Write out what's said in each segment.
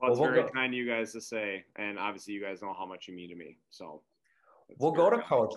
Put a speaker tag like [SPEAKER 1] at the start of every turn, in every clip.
[SPEAKER 1] Well,
[SPEAKER 2] Well,
[SPEAKER 1] it's very kind of you guys to say, and obviously you guys know how much you mean to me. So it's
[SPEAKER 2] we'll go
[SPEAKER 1] very
[SPEAKER 2] to coach.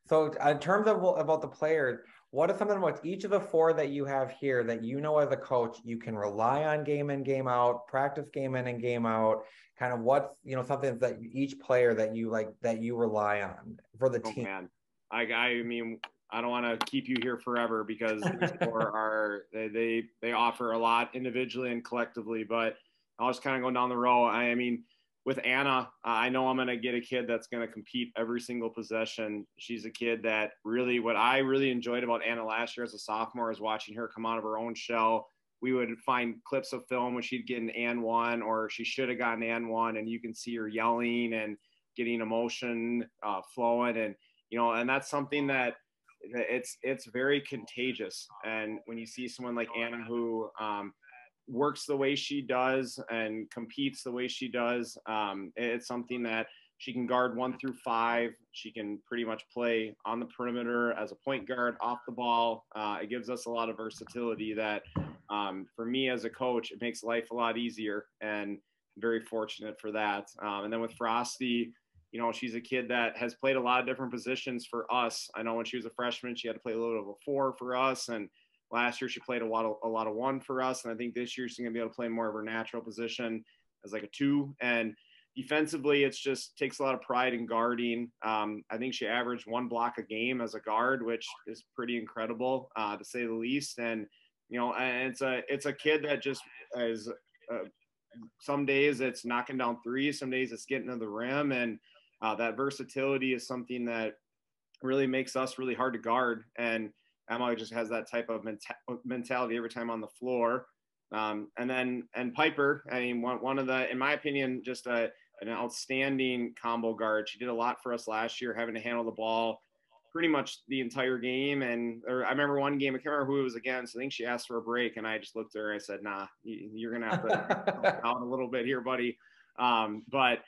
[SPEAKER 2] So in terms of about the players, what is something about each of the four that you have here that you know as a coach you can rely on game in, game out, practice game in and game out? Kind of what's, something that each player that you like that you rely on for the
[SPEAKER 1] oh
[SPEAKER 2] team.
[SPEAKER 1] man, I mean, I don't want to keep you here forever because these four are they offer a lot individually and collectively. But I'll just kind of go down the row. I mean, with Anna, I know I'm going to get a kid that's going to compete every single possession. She's a kid that really, what I really enjoyed about Anna last year as a sophomore is watching her come out of her own shell. We would find clips of film when she'd get an and one, or she should have gotten and one, and you can see her yelling and getting emotion flowing, and that's something that it's very contagious. And when you see someone like Anna who works the way she does and competes the way she does, it's something that she can guard 1 through 5. She can pretty much play on the perimeter as a point guard, off the ball. It gives us a lot of versatility that, for me as a coach, it makes life a lot easier, and I'm very fortunate for that. And then with Frosty, she's a kid that has played a lot of different positions for us. I know when she was a freshman, she had to play a little bit of a 4 for us, and last year she played a lot of 1 for us. And I think this year she's going to be able to play more of her natural position as like a 2. And defensively, it's just takes a lot of pride in guarding. I think she averaged 1 block a game as a guard, which is pretty incredible, to say the least. And and it's a kid that just is. Some days it's knocking down threes, some days it's getting to the rim, and that versatility is something that really makes us really hard to guard. And Emma just has that type of mentality every time on the floor. And Piper, I mean, one of the, in my opinion, just an outstanding combo guard. She did a lot for us last year, having to handle the ball pretty much the entire game. I remember one game, I can't remember who it was against. I think she asked for a break, and I just looked at her. I said, "Nah, you're gonna have to out a little bit here, buddy." But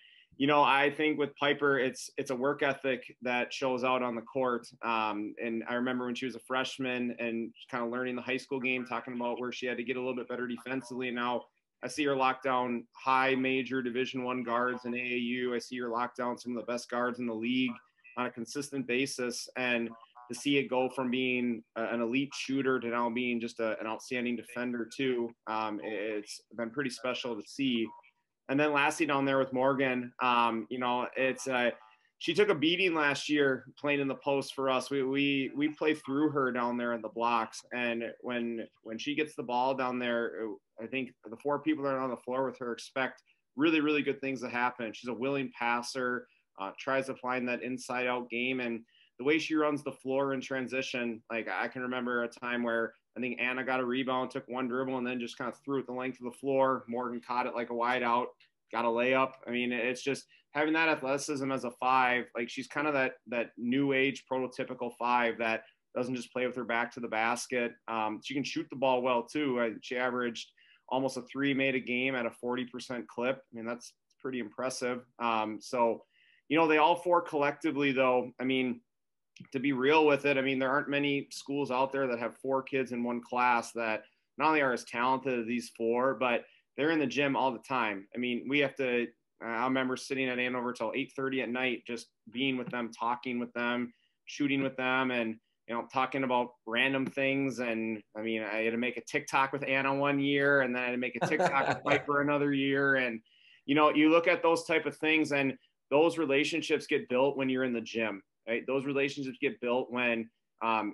[SPEAKER 1] I think with Piper, it's a work ethic that shows out on the court. And I remember when she was a freshman and kind of learning the high school game, talking about where she had to get a little bit better defensively. And now I see her lock down high major Division I guards in AAU. I see her lock down some of the best guards in the league on a consistent basis. And to see it go from being an elite shooter to now being just an outstanding defender too, it's been pretty special to see. And then lastly, down there with Morgan, it's she took a beating last year playing in the post for us. We play through her down there in the blocks, and when she gets the ball down there, I think the 4 people that are on the floor with her expect really, really good things to happen. She's a willing passer, tries to find that inside out game, and the way she runs the floor in transition, like I can remember a time where I think Anna got a rebound, took 1 dribble, and then just kind of threw it the length of the floor. Morgan caught it like a wide out, got a layup. I mean, it's just having that athleticism as a 5. Like, she's kind of that new age prototypical 5 that doesn't just play with her back to the basket. She can shoot the ball well too. She averaged almost a 3 made a game at a 40% clip. I mean, that's pretty impressive. So, they all 4 collectively, though, I mean, to be real with it, I mean, there aren't many schools out there that have 4 kids in one class that not only are as talented as these 4, but they're in the gym all the time. I mean, we have to, I remember sitting at Andover till 8:30 at night, just being with them, talking with them, shooting with them, and, talking about random things. And I mean, I had to make a TikTok with Anna one year, and then I had to make a TikTok with Piper another year. And, you look at those type of things, and those relationships get built when you're in the gym. Right? Those relationships get built when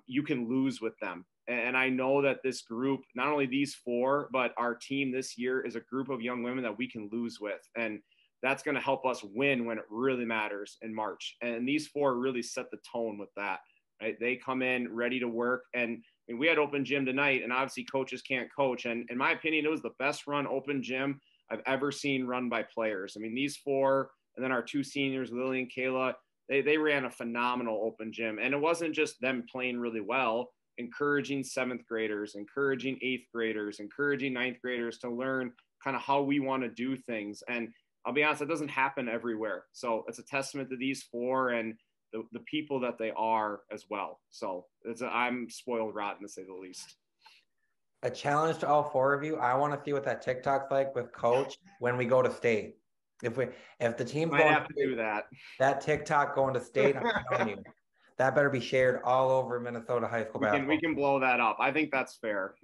[SPEAKER 1] you can lose with them. And I know that this group, not only these 4, but our team this year is a group of young women that we can lose with. And that's going to help us win when it really matters in March. And these 4 really set the tone with that. Right? They come in ready to work. And we had open gym tonight, and obviously coaches can't coach. And in my opinion, it was the best run open gym I've ever seen run by players. I mean, these 4, and then our 2 seniors, Lily and Kayla, they ran a phenomenal open gym. And it wasn't just them playing really well, encouraging 7th graders, encouraging 8th graders, encouraging 9th graders to learn kind of how we want to do things. And I'll be honest, it doesn't happen everywhere. So it's a testament to these 4 and the people that they are as well. So I'm spoiled rotten, to say the least.
[SPEAKER 2] A challenge to all four of you. I want to see what that TikTok's like with Coach when we go to state. If the team's
[SPEAKER 1] Might
[SPEAKER 2] going
[SPEAKER 1] have to do that.
[SPEAKER 2] That TikTok going to state, I'm telling you, that better be shared all over Minnesota high school basketball.
[SPEAKER 1] We can blow that up. I think that's fair.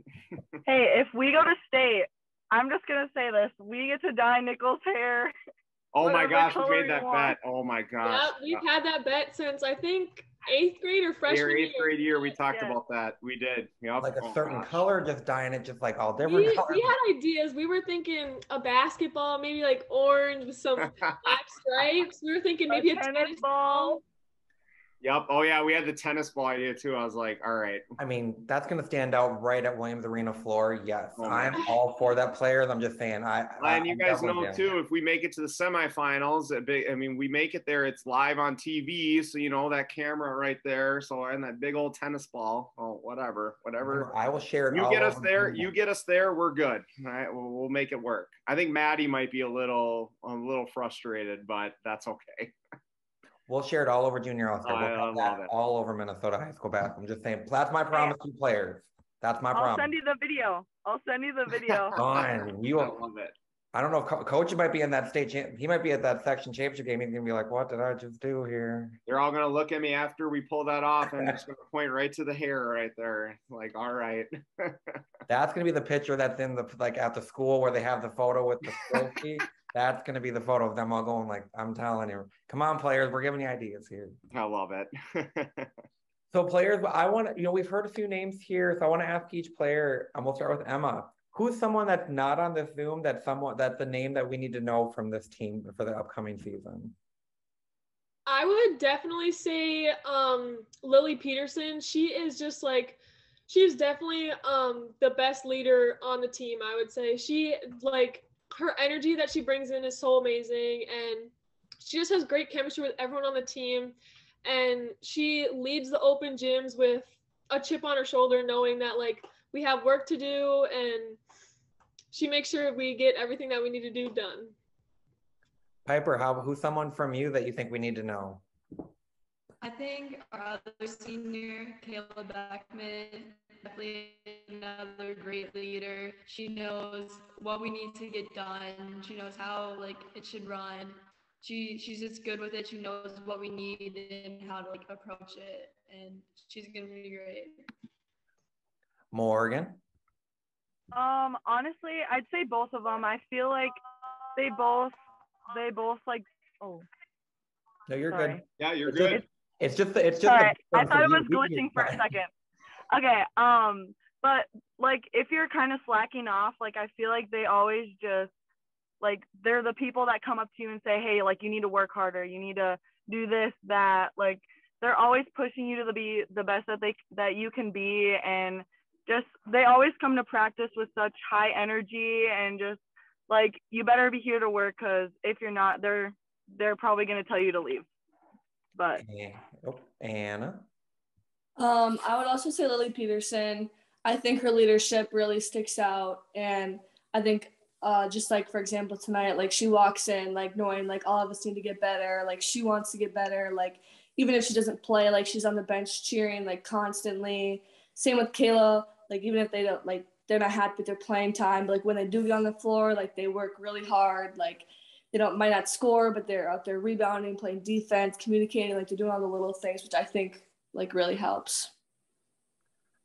[SPEAKER 3] Hey, if we go to state, I'm just gonna say this: we get to dye Nicols' hair.
[SPEAKER 1] Oh my gosh, we made that bet. Oh my gosh.
[SPEAKER 4] Yeah, we've had that bet since I think 8th grade or freshman year.
[SPEAKER 1] 8th grade year, we talked about that. We did. Yep.
[SPEAKER 2] Like a certain color, just dyeing it just like all different colors.
[SPEAKER 4] We had ideas. We were thinking a basketball, maybe like orange with some black stripes. We were thinking maybe a tennis ball.
[SPEAKER 1] Yep. Oh yeah, we had the tennis ball idea too. I was like, all right.
[SPEAKER 2] I mean, that's going to stand out right at Williams Arena floor. Yes, I'm all for that players. I'm just saying.
[SPEAKER 1] And you guys know too, if we make it to the semifinals, I mean, we make it there. It's live on TV, so you know that camera right there. So and that big old tennis ball. Oh, whatever.
[SPEAKER 2] I will share it.
[SPEAKER 1] You get us there. You get us there. We're good. All right, we'll make it work. I think Maddie might be a little frustrated, but that's okay.
[SPEAKER 2] We'll share it all over Junior All-Star. We'll have that all over Minnesota high school basketball. I'm just saying, that's my promise to players. That's my promise.
[SPEAKER 3] I'll send you the video.
[SPEAKER 2] Fine.
[SPEAKER 1] I love it.
[SPEAKER 2] I don't know if Coach might be in that he might be at that section championship game. He's going to be like, what did I just do here?
[SPEAKER 1] They're all going to look at me after we pull that off and just going to point right to the hair right there. Like, all right.
[SPEAKER 2] That's going to be the picture that's in at the school where they have the photo with the trophy. That's going to be the photo of them all going like, I'm telling you, come on, players, we're giving you ideas here.
[SPEAKER 1] I love it.
[SPEAKER 2] So players, I want to, we've heard a few names here. So I want to ask each player, and we'll start with Emma. Who's someone that's not on this Zoom that's the name that we need to know from this team for the upcoming season?
[SPEAKER 4] I would definitely say Lily Peterson. She is just she's definitely the best leader on the team, I would say. She her energy that she brings in is so amazing, and she just has great chemistry with everyone on the team, and she leads the open gyms with a chip on her shoulder, knowing that we have work to do, and she makes sure we get everything that we need to do done.
[SPEAKER 2] Piper, who's someone from you that you think we need to know?
[SPEAKER 5] I think our other senior, Kayla Beckman, definitely another great leader. She knows what we need to get done. She knows how it should run. She's just good with it. She knows what we need and how to approach it, and she's gonna be great.
[SPEAKER 2] Morgan?
[SPEAKER 3] Honestly, I'd say both of them. I feel like they both oh.
[SPEAKER 2] No, you're
[SPEAKER 3] Sorry.
[SPEAKER 2] good.
[SPEAKER 1] Yeah, you're good.
[SPEAKER 2] It's just
[SPEAKER 3] Sorry, I thought it was glitching for a second. Okay, but if you're kind of slacking off, I feel like they always just they're the people that come up to you and say, hey, you need to work harder, you need to do this, that. They're always pushing you to be the best that you can be, and just they always come to practice with such high energy, and just you better be here to work, because if you're not, they're probably going to tell you to leave. But
[SPEAKER 2] Anna?
[SPEAKER 5] I would also say Lily Peterson. I think her leadership really sticks out, and I think just for example tonight, she walks in knowing all of us need to get better, she wants to get better, even if she doesn't play, she's on the bench cheering constantly. Same with Kayla, even if they don't they're not happy with their playing time, but when they do get on the floor, they work really hard, they might not score, but they're out there rebounding, playing defense, communicating, they're doing all the little things, which I think really helps.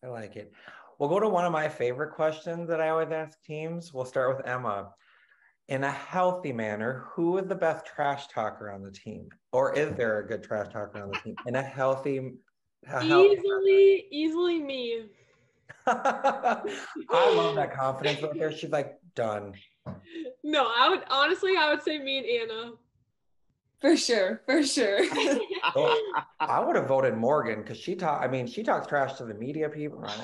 [SPEAKER 2] I like it. We'll go to one of my favorite questions that I always ask teams. We'll start with Emma. In a healthy manner, who is the best trash talker on the team? Or is there a good trash talker on the team? In a healthy
[SPEAKER 4] Easily me.
[SPEAKER 2] I love that confidence right there. She's done.
[SPEAKER 4] No, I would say me and Anna.
[SPEAKER 5] For sure.
[SPEAKER 2] Well, I would have voted Morgan, because she talks trash to the media people.
[SPEAKER 4] I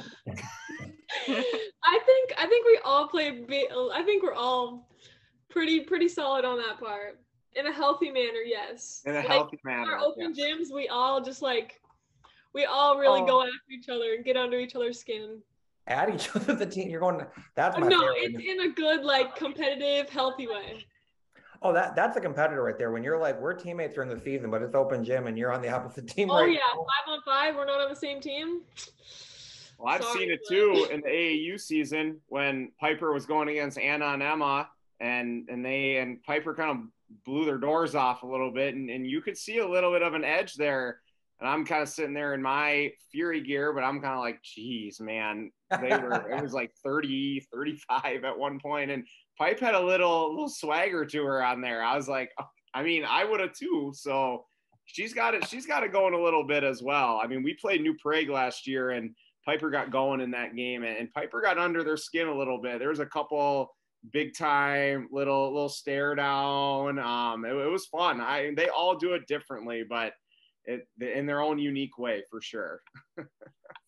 [SPEAKER 4] think we all I think we're all pretty solid on that part. In a healthy manner, yes.
[SPEAKER 1] In a healthy manner.
[SPEAKER 4] Our open gyms, we all just we all really go after each other and get under each other's skin.
[SPEAKER 2] At each other, the team. You're going. That's my
[SPEAKER 4] no.
[SPEAKER 2] favorite.
[SPEAKER 4] It's in a good competitive, healthy way.
[SPEAKER 2] Oh, that's a competitor right there. When you're we're teammates during the season, but it's open gym and you're on the opposite team.
[SPEAKER 4] Oh, right? Yeah, 5-on-5. We're not on the same team.
[SPEAKER 1] Well, I've seen it too in the AAU season when Piper was going against Anna and Emma, and Piper kind of blew their doors off a little bit, and you could see a little bit of an edge there. And I'm kind of sitting there in my Fury gear, but I'm kind of like, geez, man, it was like 30, 35 at one point, and Pipe had a little swagger to her on there. I was like, I mean, I would have too. So she's got it going a little bit as well. I mean, we played New Prague last year, and Piper got going in that game, and Piper got under their skin a little bit. There was a couple big time little stare down. It was fun. They all do it differently, but in their own unique way for sure.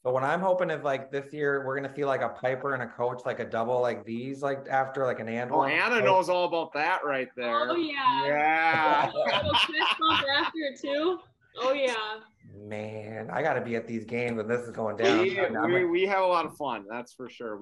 [SPEAKER 2] But what I'm hoping is like this year we're gonna see like a Piper and a coach, like a double like these, like after like an and
[SPEAKER 1] one. Anna knows all about that right there.
[SPEAKER 4] Oh yeah.
[SPEAKER 1] Yeah.
[SPEAKER 4] A little fist bump after it too. Oh yeah.
[SPEAKER 2] Man, I gotta be at these games when this is going down.
[SPEAKER 1] We have a lot of fun, that's for sure.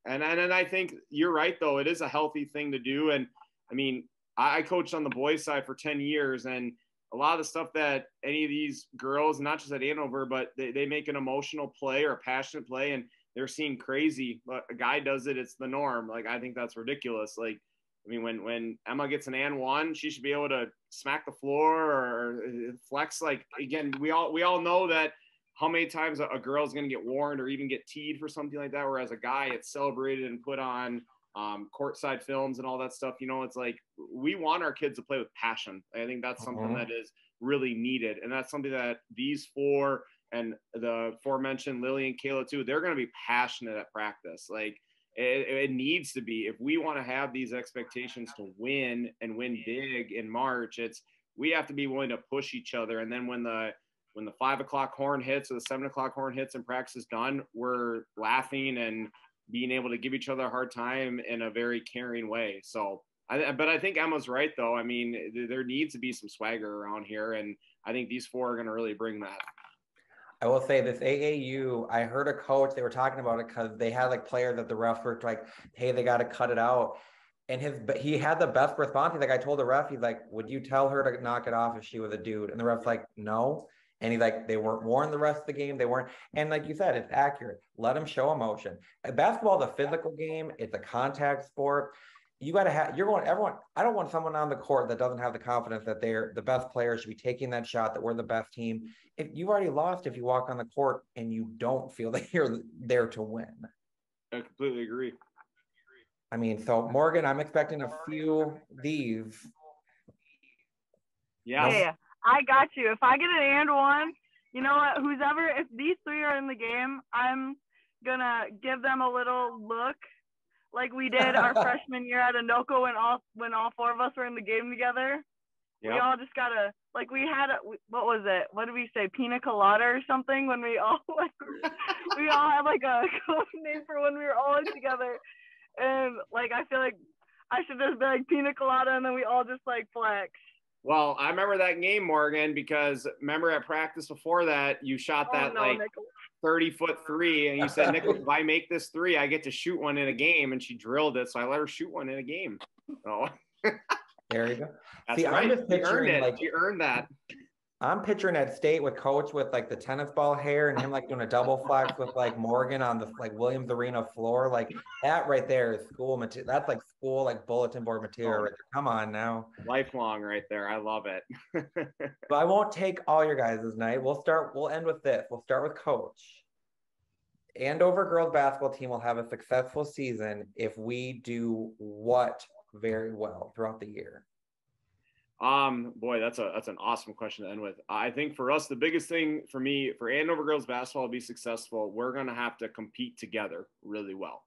[SPEAKER 1] And I think you're right though. It is a healthy thing to do. And I mean, I coached on the boys side for 10 years, and a lot of the stuff that any of these girls, not just at Andover, but they make an emotional play or a passionate play, and they're seeing crazy. But a guy does it, it's the norm. Like, I think that's ridiculous. Like, I mean, when Emma gets an and one, she should be able to smack the floor or flex. Like, again, we all know that how many times a girl's going to get warned or even get teed for something like that, whereas a guy, it's celebrated and put on courtside films and all that stuff. You know, it's like we want our kids to play with passion. I think that's something that is really needed, and that's something that these four and the aforementioned Lily and Kayla too, they're going to be passionate at practice. Like it needs to be, if we want to have these expectations to win and win big in March, we have to be willing to push each other. And then when the 5 o'clock horn hits or the 7 o'clock horn hits and practice is done, we're laughing and being able to give each other a hard time in a very caring way. So, but I think Emma's right though. I mean, there needs to be some swagger around here, and I think these four are going to really bring that.
[SPEAKER 2] I will say this AAU, I heard a coach, they were talking about it because they had like players that the refs were like, hey, they got to cut it out. And he had the best response. He's like, I told the ref, he's like, would you tell her to knock it off if she was a dude? And the ref's like, no. And he's like, they weren't warned the rest of the game. They weren't. And like you said, it's accurate. Let them show emotion. Basketball is a physical game. It's a contact sport. You got to have, everyone, I don't want someone on the court that doesn't have the confidence that they're the best player, should be taking that shot, that we're the best team. If you've already lost, if you walk on the court and you don't feel that you're there to win.
[SPEAKER 1] I completely agree.
[SPEAKER 2] I mean, so Morgan, I'm expecting a few these.
[SPEAKER 1] Yeah.
[SPEAKER 3] Yeah. I got you. If I get an and one, you know what? If these three are in the game, I'm gonna give them a little look, like we did our freshman year at Anoka when all four of us were in the game together. Yep. We all just gotta, like, we had what was it? What did we say? Pina colada or something? When we all we all had like a code name for when we were all together, and like I feel like I should just be like pina colada, and then we all just like flex.
[SPEAKER 1] Well, I remember that game, Morgan, because remember at practice before that, you shot that 30-foot three, and you said, Nicols, if I make this three, I get to shoot one in a game, and she drilled it, so I let her shoot one in a game. So
[SPEAKER 2] there you go.
[SPEAKER 1] That's right. I'm just picturing she earned that.
[SPEAKER 2] I'm picturing at state with coach with like the tennis ball hair and him like doing a double flex with like Morgan on the like Williams Arena floor. Like that right there is school material. That's like school, like bulletin board material right there. Come on now.
[SPEAKER 1] Lifelong right there. I love it.
[SPEAKER 2] But I won't take all your guys' night. We'll end with this. We'll start with coach. Andover girls basketball team will have a successful season if we do what very well throughout the year.
[SPEAKER 1] Boy, that's an awesome question to end with. I think for us, the biggest thing for Andover girls basketball to be successful, we're going to have to compete together really well,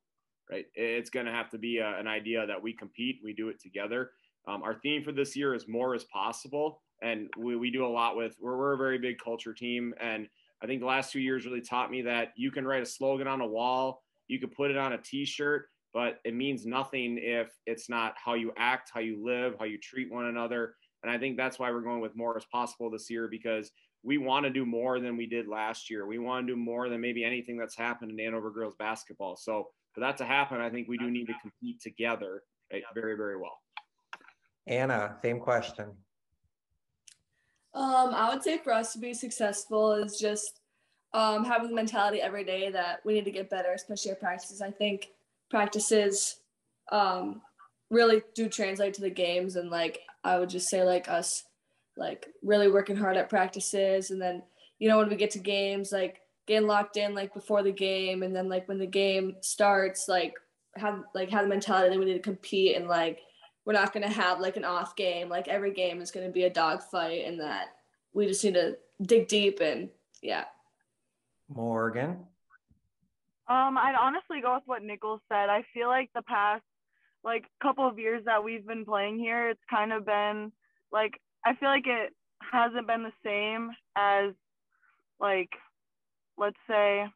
[SPEAKER 1] right? It's going to have to be an idea that we compete, we do it together. Our theme for this year is more is possible. And we do a lot we're a very big culture team. And I think the last 2 years really taught me that you can write a slogan on a wall, you can put it on a t-shirt, but it means nothing if it's not how you act, how you live, how you treat one another. And I think that's why we're going with more as possible this year, because we want to do more than we did last year. We want to do more than maybe anything that's happened in Andover girls basketball. So for that to happen, I think we do need to compete together, right, very, very well.
[SPEAKER 2] Anna, same question.
[SPEAKER 5] I would say for us to be successful is just having the mentality every day that we need to get better, especially at practices. I think practices really do translate to the games, and like I would just say like us like really working hard at practices, and then when we get to games, like getting locked in like before the game, and then like when the game starts, like have the mentality that we need to compete, and like we're not going to have like an off game. Like every game is going to be a dogfight, and that we just need to dig deep. And yeah.
[SPEAKER 2] Morgan.
[SPEAKER 3] I'd honestly go with what Nicols said. I feel like the past like couple of years that we've been playing here, it's kind of been like I feel like it hasn't been the same as like let's say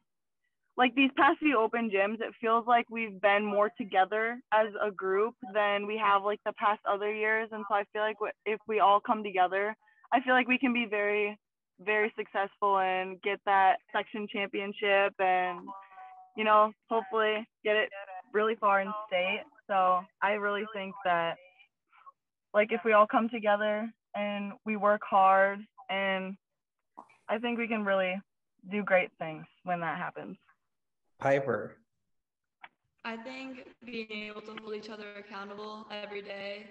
[SPEAKER 3] like these past few open gyms. It feels like we've been more together as a group than we have like the past other years, and so I feel like if we all come together, I feel like we can be very, very successful and get that section championship, and hopefully get it really far in state. So I really think that like if we all come together and we work hard, and I think we can really do great things when that happens.
[SPEAKER 2] Piper.
[SPEAKER 6] I think being able to hold each other accountable every day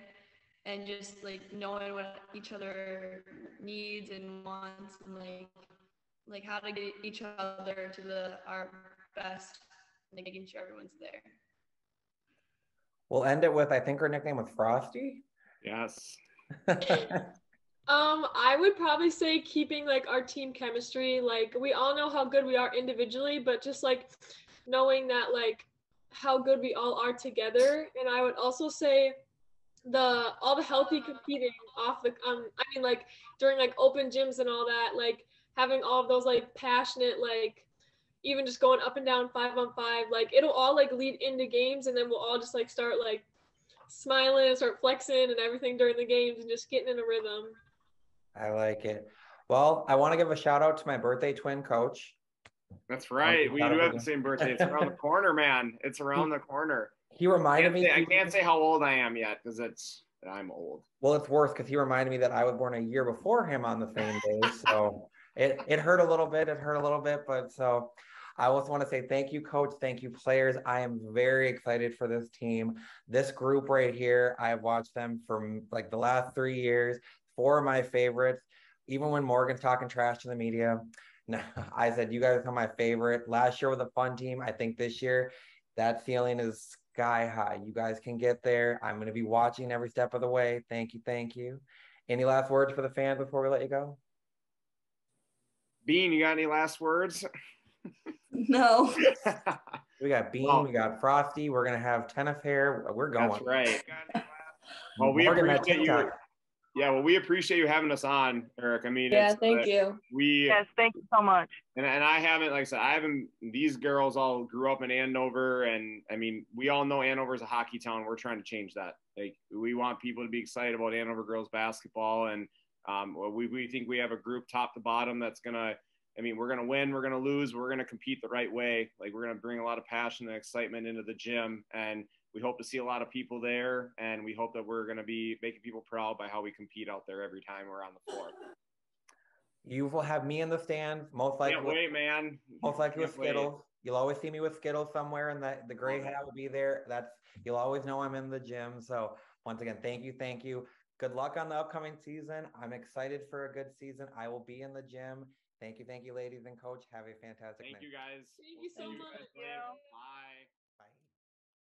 [SPEAKER 6] and just like knowing what each other needs and wants, and like how to get each other to our best, and making sure everyone's there.
[SPEAKER 2] We'll end it with, I think her nickname was Frosty.
[SPEAKER 1] Yes.
[SPEAKER 4] I would probably say keeping like our team chemistry. Like we all know how good we are individually, but just like knowing that like how good we all are together. And I would also say all the healthy competing off the like during like open gyms and all that, like having all of those like passionate, like even just going up and down 5-on-5, like it'll all like lead into games, and then we'll all just like start like smiling and start flexing and everything during the games and just getting in a rhythm.
[SPEAKER 2] I like it. Well, I want to give a shout out to my birthday twin coach.
[SPEAKER 1] That's right. We do have the same birthday. It's around the corner, man. It's around the corner.
[SPEAKER 2] He reminded me.
[SPEAKER 1] I can't say how old I am yet because I'm old.
[SPEAKER 2] Well, it's worse because he reminded me that I was born a year before him on the same day. So it hurt a little bit. But so I also want to say thank you, coach. Thank you, players. I am very excited for this team. This group right here, I've watched them for like the last 3 years. 4 of my favorites. Even when Morgan's talking trash to the media, I said, you guys are my favorite. Last year was a fun team. I think this year that ceiling is sky high. You guys can get there. I'm going to be watching every step of the way. Thank you. Any last words for the fans before we let you go?
[SPEAKER 1] Bean, you got any last words?
[SPEAKER 5] No.
[SPEAKER 2] We got Bean, we got Frosty. We're going to have tennis hair. We're going.
[SPEAKER 1] That's right. Well, we appreciate you. Yeah, well, we appreciate you having us on, Eric. I mean,
[SPEAKER 5] thank you.
[SPEAKER 3] Yes, thank you so much.
[SPEAKER 1] And I haven't, like I said, these girls all grew up in Andover, and I mean, we all know Andover's a hockey town. We're trying to change that. Like, we want people to be excited about Andover girls basketball, and we think we have a group top to bottom that's gonna, we're gonna win, we're gonna lose, we're gonna compete the right way. Like, we're gonna bring a lot of passion and excitement into the gym, and we hope to see a lot of people there, and we hope that we're going to be making people proud by how we compete out there every time we're on the floor. You will have me in the stands, most likely. Can't wait, man. Most likely with Skittles. You'll always see me with Skittles somewhere, and the gray hat will be there. You'll always know I'm in the gym. So once again, thank you. Good luck on the upcoming season. I'm excited for a good season. I will be in the gym. Thank you, ladies and coach. Have a fantastic night. Thank you, guys.
[SPEAKER 4] Thank you so much.
[SPEAKER 1] Bye.